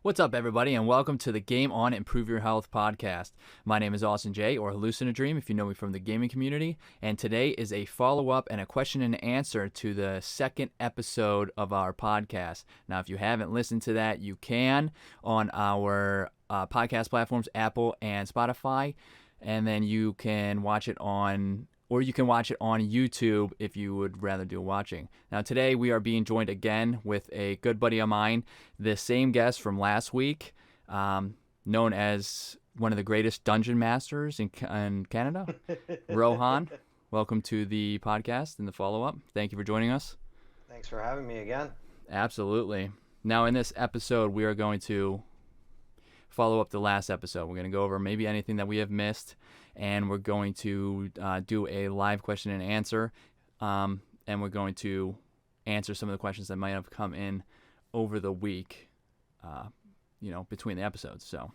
What's up, everybody, and welcome to the Game On Improve Your Health podcast. My name is Austin J, or hallucinodream if you know me from the gaming community, and today is a follow-up and a question and answer to the second episode of our podcast. Now, if you haven't listened to that, you can on our podcast platforms, Apple and Spotify, and then you can watch it on YouTube if you would rather do watching. Now, today we are being joined again with a good buddy of mine, the same guest from last week, known as one of the greatest dungeon masters in Canada, Rohan. Welcome to the podcast and the follow-up. Thank you for joining us. Thanks for having me again. Absolutely. Now, in this episode, we are going to follow up the last episode. We're going to go over maybe anything that we have missed, and we're going to do a live question and answer, and we're going to answer some of the questions that might have come in over the week, between the episodes. So,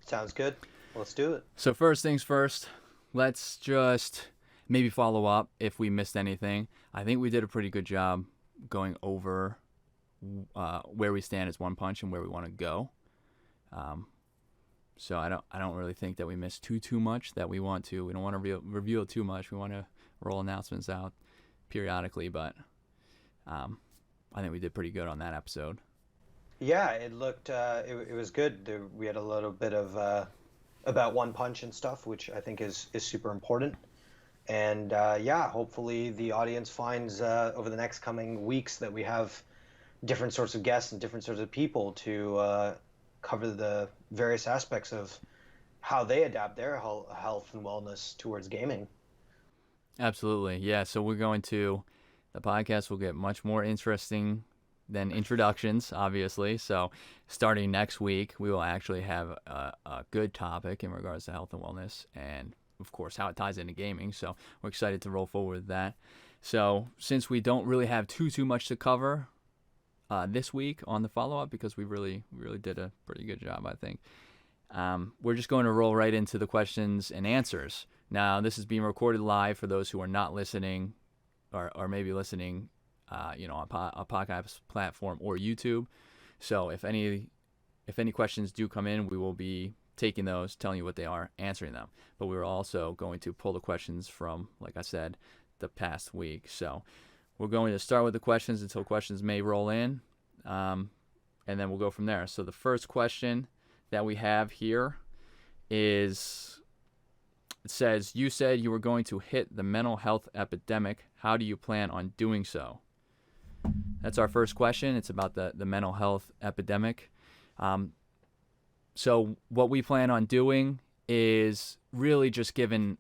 sounds good. Let's do it. So first things first, let's just maybe follow up if we missed anything. I think we did a pretty good job going over where we stand as One Punch and where we want to go. So I don't really think that we missed too much that we want to. We don't want to reveal too much. We want to roll announcements out periodically, but I think we did pretty good on that episode. Yeah, it looked it was good. We had a little bit of about One Punch and stuff, which I think is super important. And hopefully the audience finds over the next coming weeks that we have different sorts of guests and different sorts of people to cover the various aspects of how they adapt their health and wellness towards gaming. Absolutely. Yeah. So the podcast will get much more interesting than introductions, obviously. So starting next week, we will actually have a good topic in regards to health and wellness and, of course, how it ties into gaming. So we're excited to roll forward with that. So since we don't really have too much to cover this week on the follow-up, because we really did a pretty good job, I think. We're just going to roll right into the questions and answers. Now, this is being recorded live for those who are not listening or maybe listening, on a podcast platform or YouTube. So if any questions do come in, we will be taking those, telling you what they are, answering them. But we're also going to pull the questions from, like I said, the past week. So we're going to start with the questions until questions may roll in, and then we'll go from there. So the first question that we have here is, it says, you said you were going to hit the mental health epidemic. How do you plan on doing so? That's our first question. It's about the mental health epidemic. So what we plan on doing is really just giving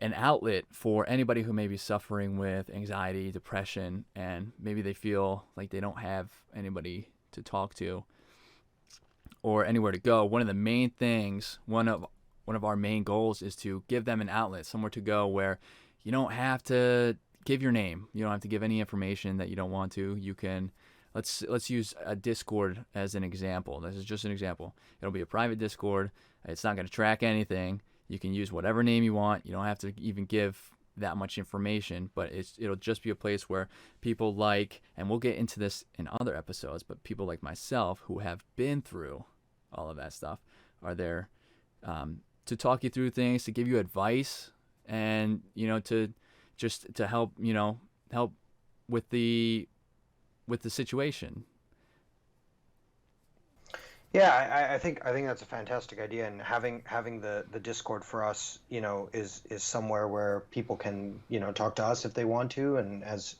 an outlet for anybody who may be suffering with anxiety, depression, and maybe they feel like they don't have anybody to talk to or anywhere to go. One of the main things, one of our main goals is to give them an outlet, somewhere to go where you don't have to give your name. You don't have to give any information that you don't want to. You can, let's use a Discord as an example. This is just an example. It'll be a private Discord. It's not going to track anything. You can use whatever name you want. You don't have to even give that much information, but it'll just be a place where people like, and we'll get into this in other episodes, but people like myself who have been through all of that stuff are there to talk you through things, to give you advice, and to help help with the situation. Yeah, I think that's a fantastic idea, and having the Discord for us, is somewhere where people can, talk to us if they want to, and as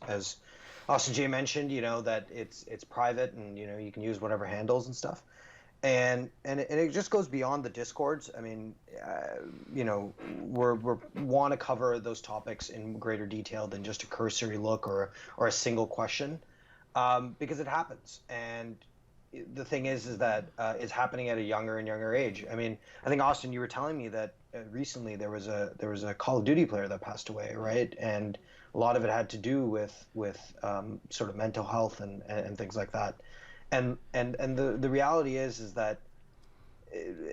Austin J mentioned, that it's private, and you can use whatever handles and stuff, and it just goes beyond the Discords. I mean, we're want to cover those topics in greater detail than just a cursory look or a single question, because it happens. And the thing is that it's happening at a younger and younger age. I mean, I think, Austin, you were telling me that recently there was a Call of Duty player that passed away, right? And a lot of it had to do with sort of mental health and things like that. And the reality is that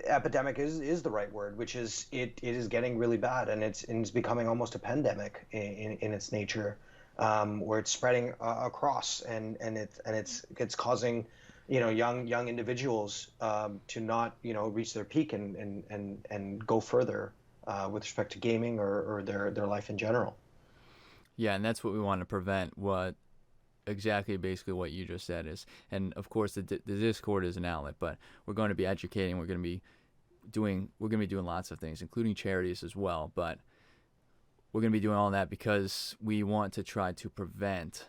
epidemic is the right word, which is it is getting really bad, and it's becoming almost a pandemic in its nature, where it's spreading across, and it's causing young individuals to not reach their peak and go further with respect to gaming or their life in general. Yeah, and that's what we want to prevent. What exactly, basically, what you just said is, and of course, the Discord is an outlet, but we're going to be educating. We're going to be doing lots of things, including charities as well. But we're going to be doing all that because we want to try to prevent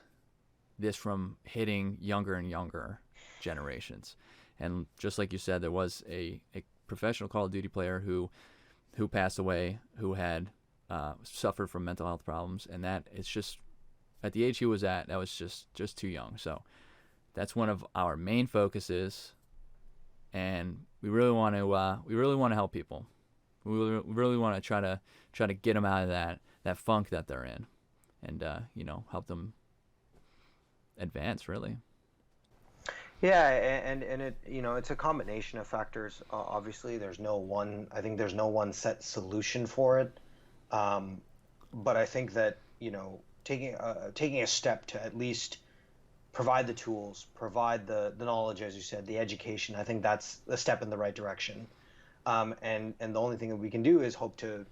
this from hitting younger and younger generations. And just like you said, there was a professional Call of Duty player who passed away, who had suffered from mental health problems, and that it's just at the age he was at, that was just too young. So that's one of our main focuses, and we really want to help people. We really want to try to get them out of that funk that they're in, and help them advance, really. Yeah, and it it's a combination of factors. Obviously, I think there's no one set solution for it. Um, but I think that taking a step to at least provide the tools, provide the knowledge, as you said, the education. I think that's a step in the right direction. And the only thing that we can do is hope to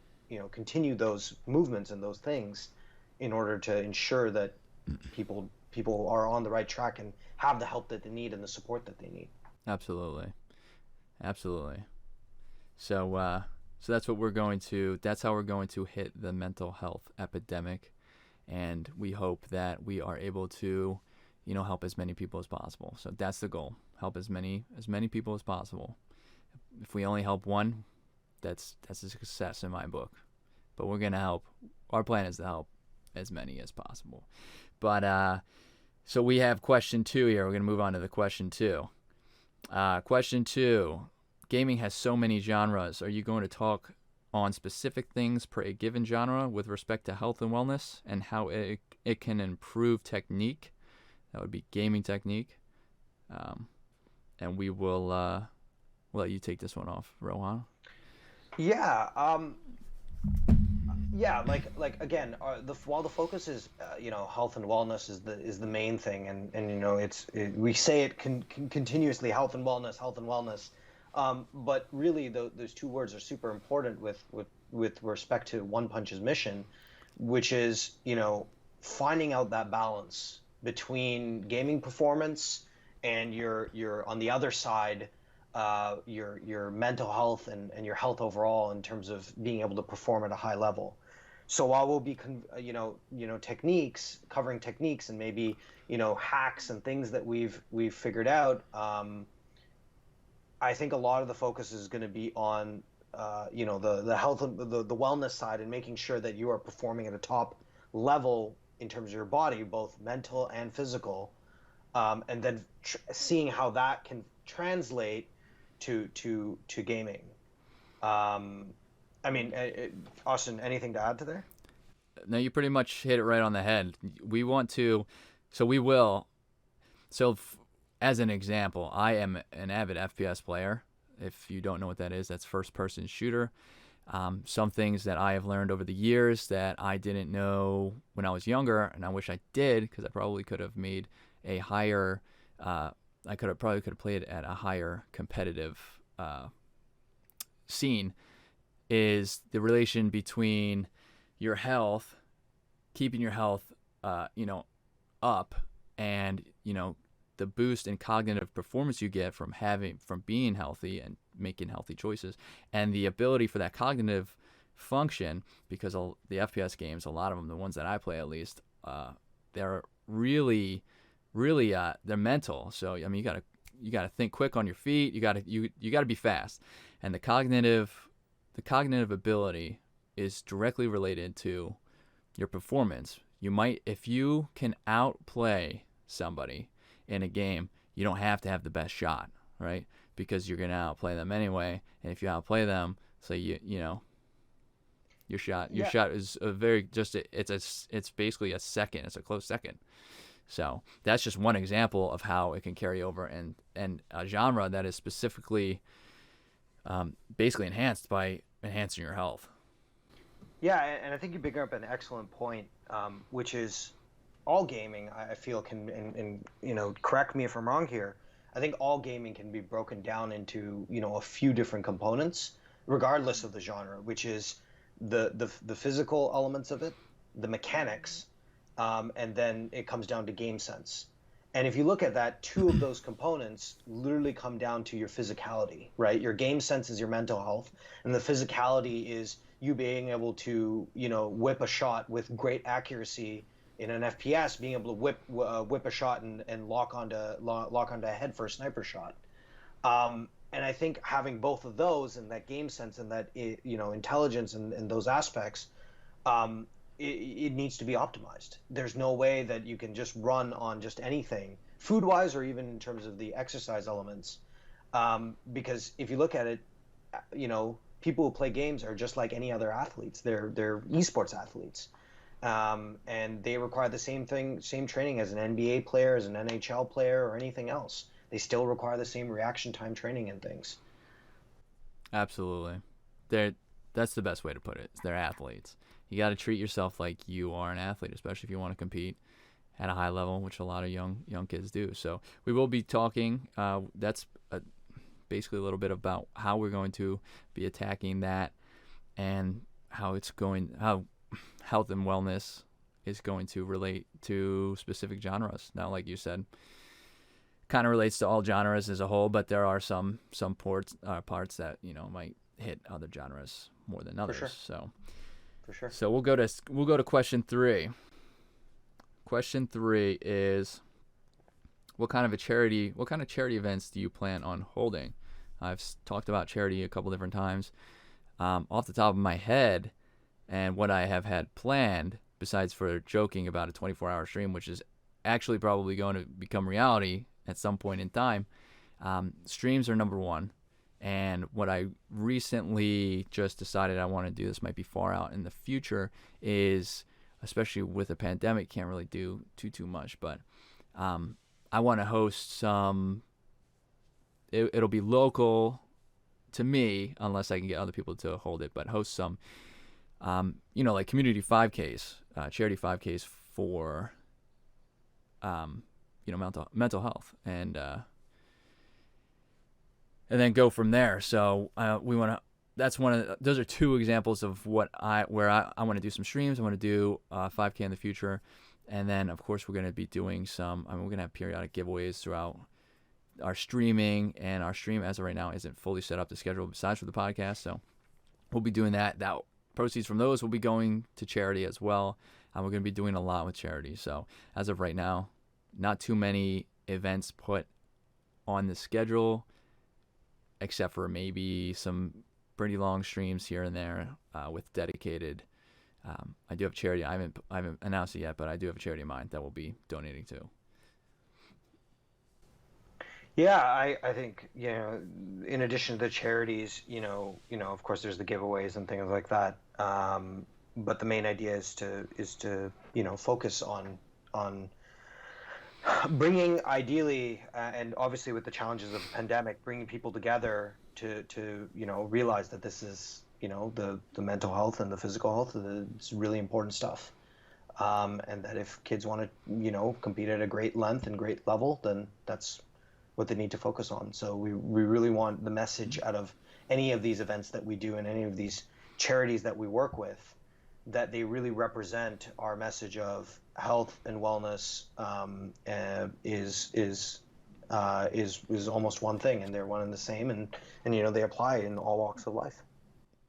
continue those movements and those things in order to ensure that people are on the right track and have the help that they need and the support that they need. Absolutely, absolutely. So that's what we're going to. That's how we're going to hit the mental health epidemic, and we hope that we are able to, help as many people as possible. So that's the goal: help as many people as possible. If we only help one, that's a success in my book. But we're gonna help. Our plan is to help as many as possible. But so we have question 2 here. We're gonna move on to the question 2. Question 2. Gaming has so many genres. Are you going to talk on specific things per a given genre with respect to health and wellness and how it can improve technique? That would be gaming technique. And we will let you take this one off, Rohan. Yeah, yeah, like again, while the focus is health and wellness is the main thing, and we say it continuously, health and wellness, but really those two words are super important with respect to One Punch's mission, which is finding out that balance between gaming performance and your on the other side, your mental health and your health overall in terms of being able to perform at a high level. So while we'll be techniques, covering techniques and maybe hacks and things that we've figured out, I think a lot of the focus is going to be on the health and the wellness side and making sure that you are performing at a top level in terms of your body, both mental and physical, and then seeing how that can translate to gaming. I mean, Austin, anything to add to there? No, you pretty much hit it right on the head. We want to, so we will. So, as an example, I am an avid FPS player. If you don't know what that is, that's first person shooter. Some things that I have learned over the years that I didn't know when I was younger, and I wish I did because I probably could have made a higher, I probably could have played at a higher competitive scene, is the relation between your health, keeping your health, up, and the boost in cognitive performance you get from being healthy and making healthy choices, and the ability for that cognitive function, because the FPS games, a lot of them, the ones that I play at least, they're really, really they're mental. So I mean, you gotta think quick on your feet. You gotta be fast, and the cognitive ability is directly related to your performance. You might, if you can outplay somebody in a game, you don't have to have the best shot, right? Because you're gonna outplay them anyway. And if you outplay them, say your shot Yeah. is it's basically a second. It's a close second. So that's just one example of how it can carry over, and a genre that is specifically basically enhanced by enhancing your health. Yeah, and I think you bring up an excellent point, which is all gaming. I feel can, and correct me if I'm wrong here, I think all gaming can be broken down into, a few different components, regardless of the genre, which is the physical elements of it, the mechanics, and then it comes down to game sense. And if you look at that, two of those components literally come down to your physicality, right? Your game sense is your mental health, and the physicality is you being able to, whip a shot with great accuracy in an FPS, being able to whip a shot and lock onto a head for a sniper shot. And I think having both of those and that game sense and that intelligence and those aspects, it needs to be optimized. There's no way that you can just run on just anything, food wise or even in terms of the exercise elements. Because if you look at it, people who play games are just like any other athletes. They're esports athletes. And they require the same training as an NBA player, as an NHL player, or anything else. They still require the same reaction time training and things. Absolutely. That's the best way to put it. They're athletes. You got to treat yourself like you are an athlete, especially if you want to compete at a high level, which a lot of young kids do. So we will be talking. That's basically a little bit about how we're going to be attacking that, and how health and wellness is going to relate to specific genres. Now, like you said, kind of relates to all genres as a whole, but there are some parts that might hit other genres more than others. For sure. So for sure. So we'll go to question 3. Question 3 is, what kind of charity events do you plan on holding? I've talked about charity a couple different times. Off the top of my head, and what I have had planned, besides for joking about a 24-hour stream, which is actually probably going to become reality at some point in time, streams are number one. And what I recently just decided I want to do, this might be far out in the future, is, especially with a pandemic, can't really do too much, but I want to host some, it'll be local to me, unless I can get other people to hold it, but host some, like community 5Ks, charity 5Ks for, mental health, and then go from there. So we want to. That's those are 2 examples of where I want to do some streams. I want to do 5K in the future, and then of course we're going to be doing some. We're going to have periodic giveaways throughout our streaming, and our stream as of right now isn't fully set up to schedule besides for the podcast. So we'll be doing that. That proceeds from those will be going to charity as well. We're going to be doing a lot with charity. So as of right now, not too many events put on the schedule, except for maybe some pretty long streams here and there with dedicated. I do have charity. I haven't announced it yet, but I do have a charity in mind that we'll be donating to. Yeah, I think, in addition to the charities, of course there's the giveaways and things like that. But the main idea is to focus on bringing, ideally, and obviously with the challenges of the pandemic, bringing people together to realize that this is, the mental health and the physical health, it's really important stuff. And that if kids want to, compete at a great length and great level, then that's what they need to focus on. So we really want the message out of any of these events that we do and any of these charities that we work with, that they really represent our message of health and wellness is almost one thing, and they're one and the same, and they apply in all walks of life.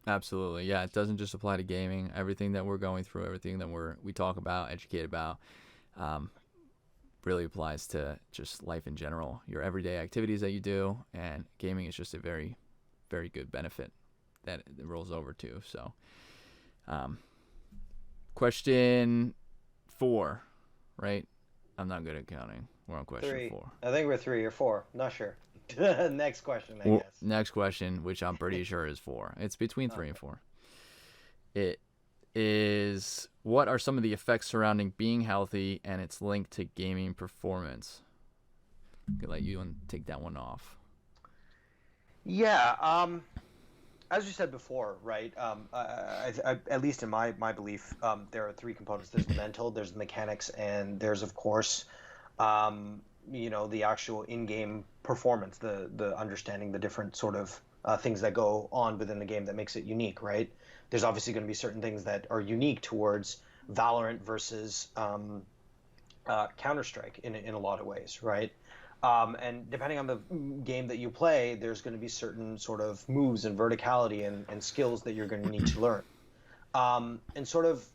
Absolutely, yeah. It doesn't just apply to gaming. Everything that we're going through, everything that we talk about, educate about, really applies to just life in general. Your everyday activities that you do, and gaming is just a very, very good benefit that it rolls over to. So, question 4, right? I'm not good at counting. We're on question 3. 4. I think we're 3 or 4. Not sure. Next question, I guess. Next question, which I'm pretty sure is 4. It's between 3 and 4. It is, what are some of the effects surrounding being healthy and its link to gaming performance? I could let you take that one off. Yeah. As you said before, right? At least in my belief, there are 3 components. There's the mental, there's the mechanics, and there's, of course, the actual in-game performance, the understanding the different sort of things that go on within the game that makes it unique, right? There's obviously going to be certain things that are unique towards Valorant versus Counter-Strike in a lot of ways, right? And depending on the game that you play, there's going to be certain sort of moves and verticality and skills that you're going to need to learn. And sort of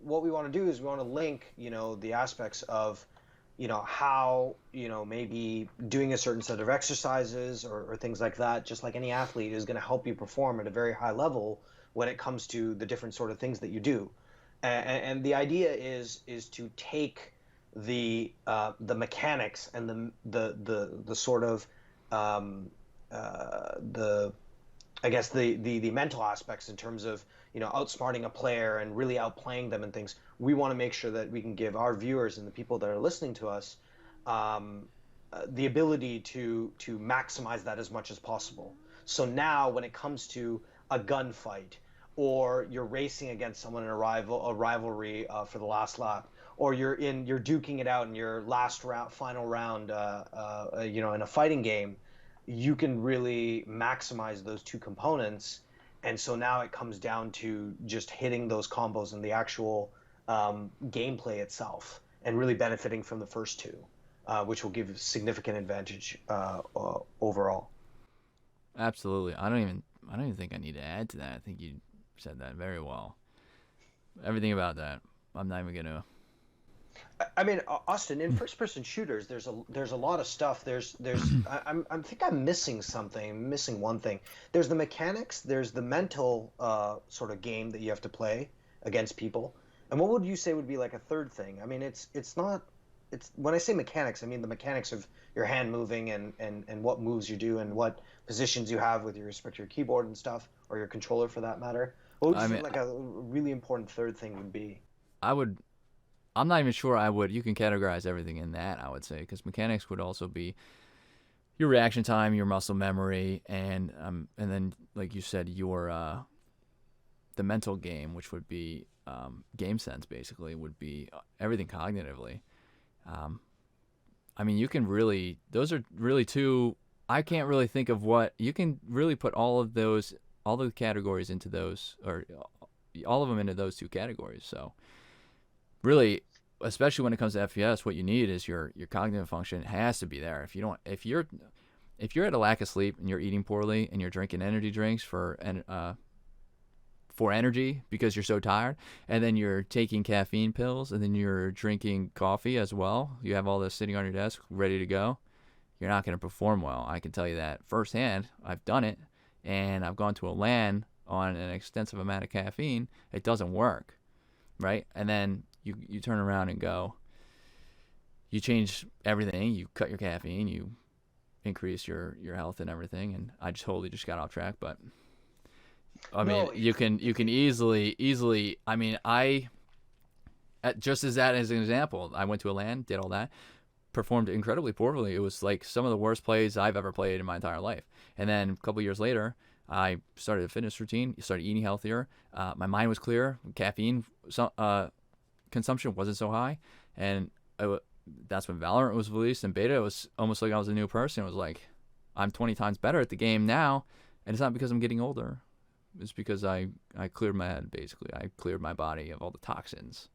what we want to do is we want to link, the aspects of, how, maybe doing a certain set of exercises or things like that, just like any athlete, is going to help you perform at a very high level when it comes to the different sort of things that you do. And the idea is to take the mechanics and the sort of the I guess the mental aspects in terms of outsmarting a player and really outplaying them and things. We want to make sure that we can give our viewers and the people that are listening to us the ability to maximize that as much as possible. So now, when it comes to a gunfight, or you're racing against someone in a rivalry for the last lap, or you're duking it out in your last round, final round, in a fighting game, you can really maximize those two components. And so now it comes down to just hitting those combos in the actual gameplay itself, and really benefiting from the first two, which will give significant advantage overall. Absolutely. I don't even think I need to add to that. I think you said that very well. Everything about that. I'm not even gonna. I mean, Austin, in first-person shooters, there's a lot of stuff. I think I'm missing something. I'm missing one thing. There's the mechanics. There's the mental sort of game that you have to play against people. And what would you say would be like a third thing? I mean, it's not. It's when I say mechanics, I mean the mechanics of your hand moving and what moves you do and what positions you have with your respect to your keyboard and stuff, or your controller for that matter. What would you I say mean, like a really important third thing would be? I would. I'm not even sure I would. You can categorize everything in that, I would say, because mechanics would also be your reaction time, your muscle memory, and then like you said, your the mental game, which would be game sense, basically, would be everything cognitively. Um, I mean, you can really, those are really two. I can't really think of what you can really put all the categories into those, or all of them into those two categories. So really, especially when it comes to FPS, what you need is your cognitive function has to be there. If you're at a lack of sleep and you're eating poorly and you're drinking energy drinks for energy because you're so tired, and then you're taking caffeine pills, and then you're drinking coffee as well, you have all this sitting on your desk ready to go, you're not going to perform well. I can tell you that firsthand. I've done it, and I've gone to a LAN on an extensive amount of caffeine. It doesn't work, right? And then you turn around and go, you change everything, you cut your caffeine, you increase your health and everything. And I just totally just got off track, but I mean, No, you can easily. I mean, just as that as an example, I went to a LAN, did all that, performed incredibly poorly. It was like some of the worst plays I've ever played in my entire life. And then a couple years later, I started a fitness routine, started eating healthier. My mind was clear. Caffeine consumption wasn't so high, and that's when Valorant was released in beta. It was almost like I was a new person. It was like I'm 20 times better at the game now, and it's not because I'm getting older. It's because I cleared my head, basically. I cleared my body of all the toxins.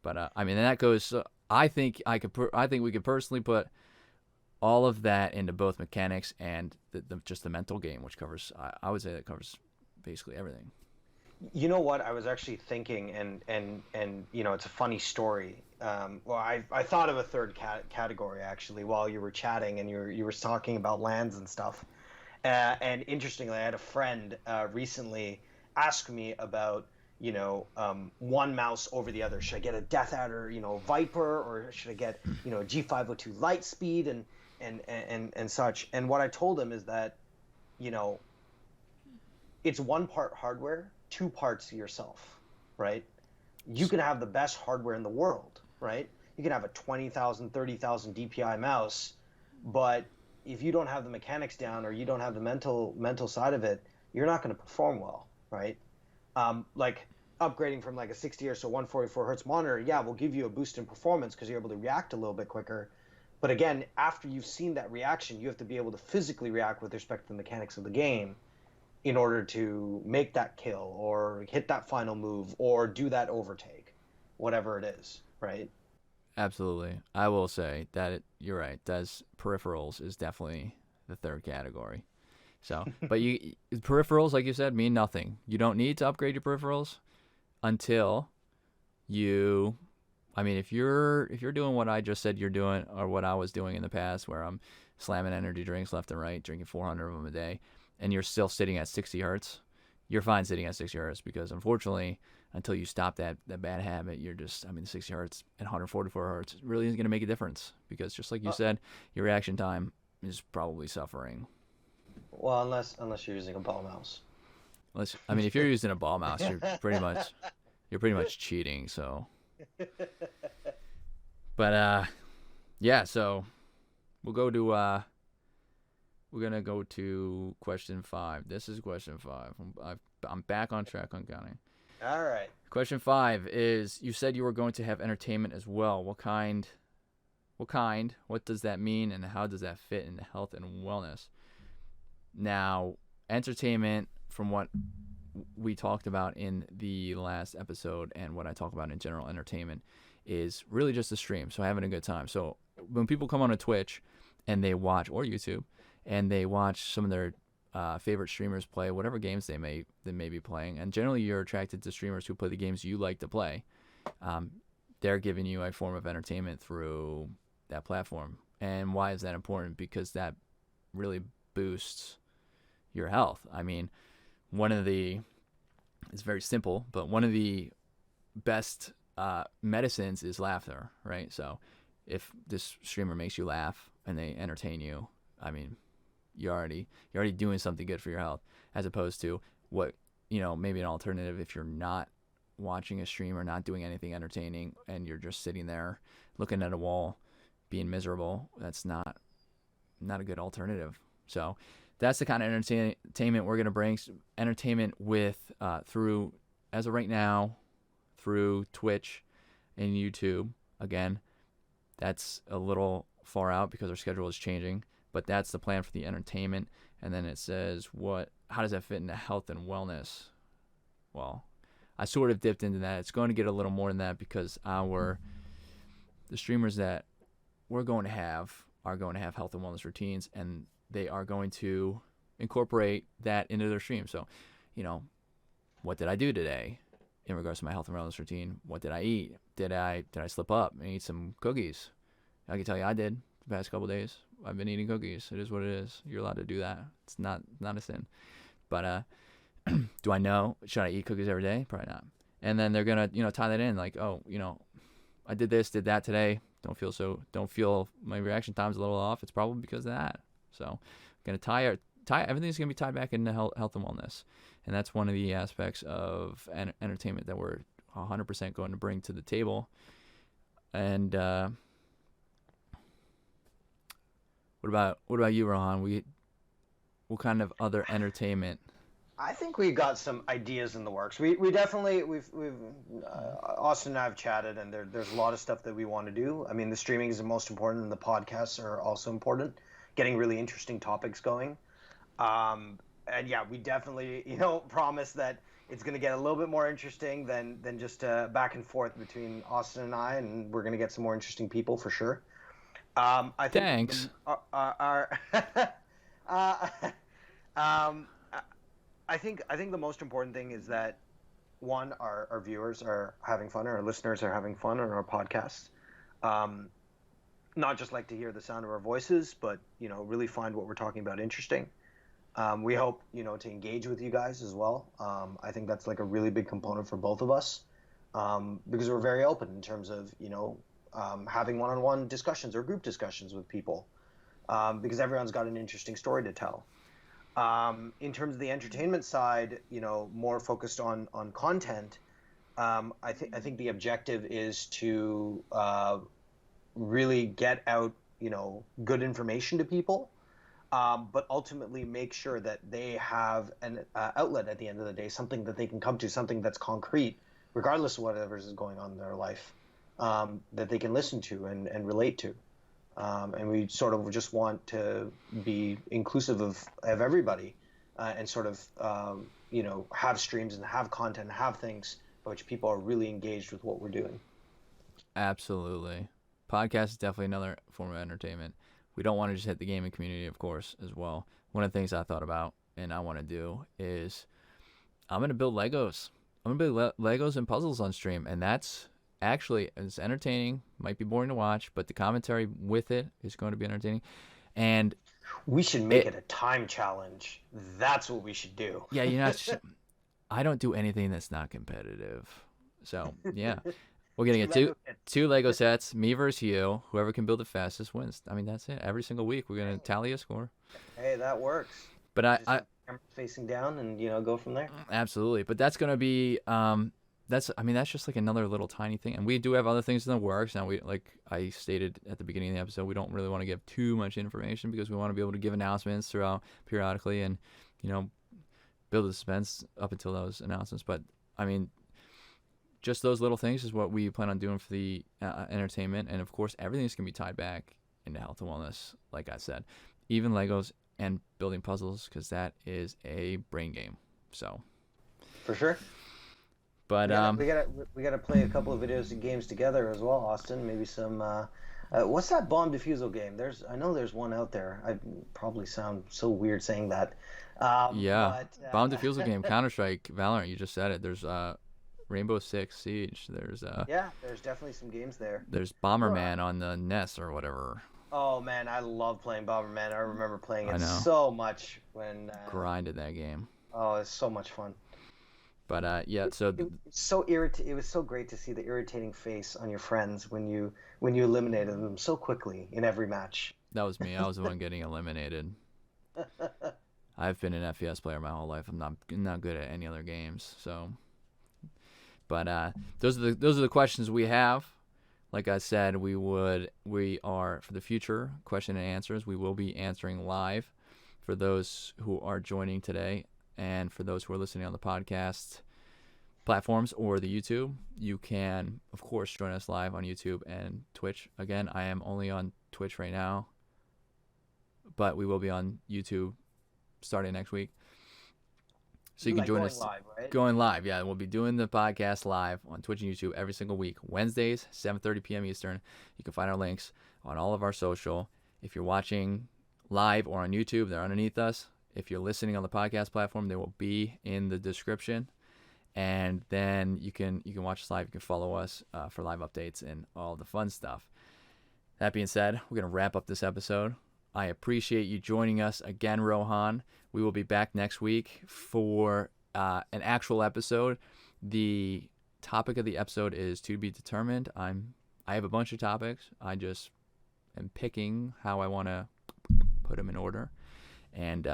But I mean, and that goes. I think we could personally put all of that into both mechanics and just the mental game, which covers. I would say that covers basically everything. you know what? I was actually thinking, and it's a funny story. Well, I thought of a third category actually while you were chatting and you were talking about lands and stuff. And interestingly, I had a friend recently ask me about one mouse over the other. Should I get a Death Adder, Viper, or should I get a G502 Lightspeed and such? And what I told him is that you know it's one part hardware, two parts yourself, right? You can have the best hardware in the world, right? You can have a 20,000, 30,000 DPI mouse, but if you don't have the mechanics down or you don't have the mental side of it, you're not going to perform well, right? Like upgrading from like a 60 or so 144 hertz monitor, yeah, will give you a boost in performance because you're able to react a little bit quicker. But again, after you've seen that reaction, you have to be able to physically react with respect to the mechanics of the game in order to make that kill or hit that final move or do that overtake, whatever it is, right? Absolutely. I will say that you're right. Does peripherals is definitely the third category. So, but you peripherals, like you said, mean nothing. You don't need to upgrade your peripherals until you. I mean, if you're doing what I just said you're doing, or what I was doing in the past, where I'm slamming energy drinks left and right, drinking 400 of them a day, and you're still sitting at 60 hertz, you're fine sitting at 60 hertz because unfortunately, until you stop that bad habit, you're just, I mean, 60 hertz and 144 hertz really isn't going to make a difference because just like you Uh, said, your reaction time is probably suffering. well, unless you're using a ball mouse. Unless, I mean, if you're using a ball mouse, you're pretty much cheating. So, but yeah. So we'll go to we're gonna go to question 5. This is question 5. I'm back on track on counting. All right. Question 5 is: you said you were going to have entertainment as well. What kind? What kind? What does that mean, and how does that fit into health and wellness? Now, entertainment, from what we talked about in the last episode and what I talk about in general entertainment, is really just a stream. So having a good time. So when people come on a Twitch and they watch, or YouTube, and they watch some of their favorite streamers play whatever games they may be playing, and generally you're attracted to streamers who play the games you like to play. Um, they're giving you a form of entertainment through that platform. And why is that important? Because that really boosts your health. I mean, one of the it's very simple, but one of the best medicines is laughter, right? So if this streamer makes you laugh and they entertain you, I mean, you're already doing something good for your health, as opposed to what, maybe an alternative. If you're not watching a stream or not doing anything entertaining and you're just sitting there looking at a wall being miserable, that's not a good alternative. So that's the kind of entertainment we're going to bring. Entertainment with through, as of right now, through Twitch and YouTube. Again, that's a little far out because our schedule is changing, but that's the plan for the entertainment. And then it says, how does that fit into health and wellness? Well, I sort of dipped into that. It's going to get a little more than that because the streamers that we're going to have are going to have health and wellness routines, and they are going to incorporate that into their stream. So, what did I do today in regards to my health and wellness routine? What did I eat? Did I slip up and eat some cookies? I can tell you I did the past couple of days. I've been eating cookies. It is what it is. You're allowed to do that. It's not a sin. But do I know? Should I eat cookies every day? Probably not. And then they're gonna tie that in like, oh, I did this, did that today. Don't feel my reaction time's a little off. It's probably because of that. So I'm gonna tie everything's gonna be tied back into health and wellness, and that's one of the aspects of entertainment that we're 100% going to bring to the table. And what about you, Rohan? What kind of other entertainment? I think we got some ideas in the works. We definitely we've Austin and I have chatted, and there's a lot of stuff that we want to do. I mean, the streaming is the most important, and the podcasts are also important. Getting really interesting topics going, and yeah, we definitely promise that it's going to get a little bit more interesting than just back and forth between Austin and I, and we're going to get some more interesting people for sure. I think Thanks. our uh, um, I think the most important thing is that one, our viewers are having fun, or our listeners are having fun on our podcast. Um, Not just like to hear the sound of our voices, but really find what we're talking about interesting. We hope to engage with you guys as well. I think that's like a really big component for both of us, because we're very open in terms of having one-on-one discussions or group discussions with people, because everyone's got an interesting story to tell. In terms of the entertainment side, more focused on content. I think the objective is to really get out good information to people, but ultimately make sure that they have an outlet at the end of the day, something that they can come to, something that's concrete, regardless of whatever is going on in their life, that they can listen to and relate to. and we sort of just want to be inclusive of everybody, and sort of have streams and have content and have things by which people are really engaged with what we're doing. Absolutely. Podcast is definitely another form of entertainment. We don't want to just hit the gaming community, of course, as well. One of the things I thought about and I want to do is I'm going to build Legos. I'm going to build Legos and puzzles on stream, and that's actually it's entertaining. Might be boring to watch, but the commentary with it is going to be entertaining. And we should make it a time challenge. That's what we should do. Yeah, I don't do anything that's not competitive. So, yeah. We're going to get two Lego sets, me versus you. Whoever can build the fastest wins. I mean, that's it. Every single week, we're going to tally a score. Hey, that works. But I facing down and go from there. Absolutely. But that's going to be that's just like another little tiny thing. And we do have other things in the works. Now, like I stated at the beginning of the episode, we don't really want to give too much information because we want to be able to give announcements throughout periodically and, build the suspense up until those announcements. But, I mean, just those little things is what we plan on doing for the entertainment. And, of course, everything's going to be tied back into health and wellness, like I said. Even Legos and building puzzles, because that is a brain game. So. For sure. But we gotta play a couple of videos and games together as well, Austin. Maybe some. What's that bomb defusal game? I know there's one out there. I probably sound so weird saying that. Bomb defusal game, Counter-Strike, Valorant. You just said it. There's Rainbow Six Siege. There's there's definitely some games there. There's Bomberman on the NES or whatever. Oh man, I love playing Bomberman. I remember playing it so much when grinded that game. Oh, it's so much fun. But it was so great to see the irritating face on your friends when you eliminated them so quickly in every match. That was me. I was the one getting eliminated. I've been an FPS player my whole life. I'm not good at any other games. So, but those are the questions we have. Like I said, we are for the future question and answers. We will be answering live for those who are joining today. And for those who are listening on the podcast platforms or the YouTube, you can, of course, join us live on YouTube and Twitch. Again, I am only on Twitch right now, but we will be on YouTube starting next week. So you can join us live, right? Going live. Yeah, we'll be doing the podcast live on Twitch and YouTube every single week. Wednesdays, 7:30 p.m. Eastern. You can find our links on all of our social. If you're watching live or on YouTube, they're underneath us. If you're listening on the podcast platform, they will be in the description. And then you can watch us live. You can follow us for live updates and all the fun stuff. That being said, we're going to wrap up this episode. I appreciate you joining us again, Rohan. We will be back next week for an actual episode. The topic of the episode is to be determined. I have a bunch of topics. I just am picking how I want to put them in order. And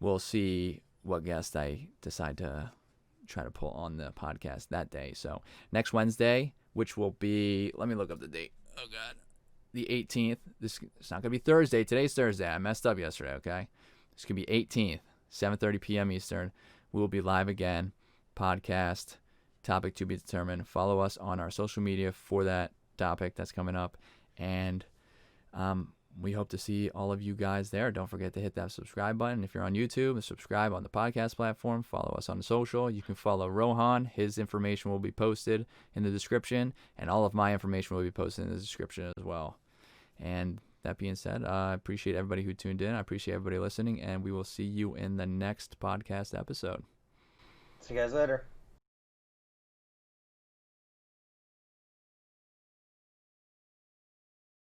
we'll see what guest I decide to try to pull on the podcast that day. So next Wednesday, which will be, let me look up the date. Oh, God. The 18th. It's not going to be Thursday. Today's Thursday. I messed up yesterday, okay? It's going to be 18th, 7:30 p.m. Eastern. We will be live again. Podcast, topic to be determined. Follow us on our social media for that topic that's coming up. And we hope to see all of you guys there. Don't forget to hit that subscribe button. If you're on YouTube, subscribe on the podcast platform. Follow us on social. You can follow Rohan. His information will be posted in the description, and all of my information will be posted in the description as well. And that being said, I appreciate everybody who tuned in. I appreciate everybody listening, and we will see you in the next podcast episode. See you guys later.